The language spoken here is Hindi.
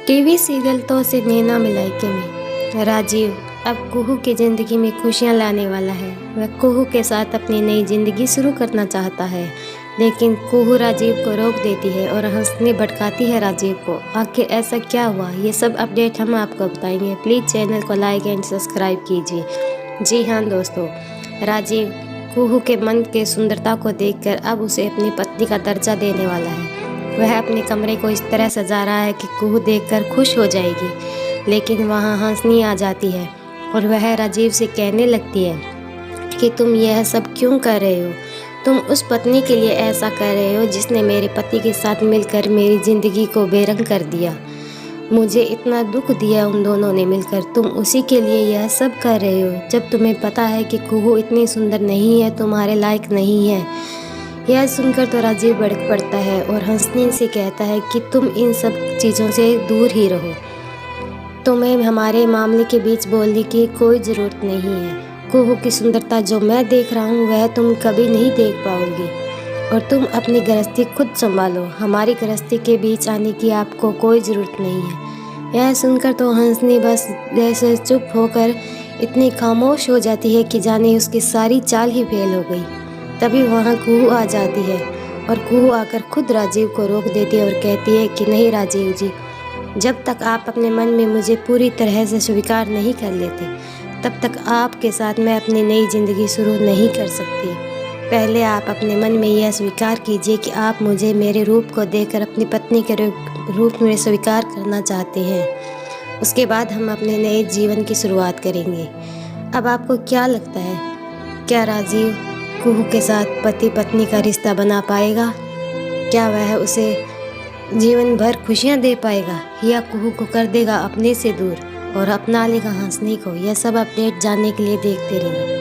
टीवी सीरियल तो से नैना मिलाइके में राजीव अब कुहू की ज़िंदगी में खुशियां लाने वाला है। वह कुहू के साथ अपनी नई ज़िंदगी शुरू करना चाहता है, लेकिन कुहू राजीव को रोक देती है और हंसने भटकाती है राजीव को। आखिर ऐसा क्या हुआ, ये सब अपडेट हम आपको बताएंगे। प्लीज़ चैनल को लाइक एंड सब्सक्राइब कीजिए। जी हाँ दोस्तों, राजीव कुहू के मन के सुंदरता को देखकर अब उसे अपनी पत्नी का दर्जा देने वाला है। वह अपने कमरे को इस तरह सजा रहा है कि कुहू देखकर खुश हो जाएगी, लेकिन वहाँ हंसनी आ जाती है और वह राजीव से कहने लगती है कि तुम यह सब क्यों कर रहे हो। तुम उस पत्नी के लिए ऐसा कर रहे हो जिसने मेरे पति के साथ मिलकर मेरी ज़िंदगी को बेरंग कर दिया। मुझे इतना दुख दिया उन दोनों ने मिलकर, तुम उसी के लिए यह सब कर रहे हो, जब तुम्हें पता है कि कुहू इतनी सुंदर नहीं है, तुम्हारे लायक नहीं है। यह सुनकर तो राजीव भड़क पड़ता है और हंसने से कहता है कि तुम इन सब चीज़ों से दूर ही रहो। तुम्हें हमारे मामले के बीच बोलने की कोई ज़रूरत नहीं है। कुहू की सुंदरता जो मैं देख रहा हूँ वह तुम कभी नहीं देख पाओगे, और तुम अपनी गृहस्थी खुद संभालो। हमारी गृहस्थी के बीच आने की आपको कोई ज़रूरत नहीं है। यह सुनकर तो हंसनी बस जैसे चुप होकर इतनी खामोश हो जाती है कि जाने उसकी सारी चाल ही फेल हो गई। तभी वहाँ कुहू आ जाती है और कुहू आकर खुद राजीव को रोक देती है और कहती है कि नहीं राजीव जी, जब तक आप अपने मन में मुझे पूरी तरह से स्वीकार नहीं कर लेते, तब तक आपके साथ मैं अपनी नई ज़िंदगी शुरू नहीं कर सकती। पहले आप अपने मन में यह स्वीकार कीजिए कि आप मुझे मेरे रूप को देखकर अपनी पत्नी के रूप में स्वीकार करना चाहते हैं। उसके बाद हम अपने नए जीवन की शुरुआत करेंगे। अब आपको क्या लगता है, क्या राजीव कुहू के साथ पति पत्नी का रिश्ता बना पाएगा? क्या वह उसे जीवन भर खुशियां दे पाएगा, या कुहू को कर देगा अपने से दूर और अपना लेगा हंसने को? यह सब अपडेट जानने के लिए देखते रहिए।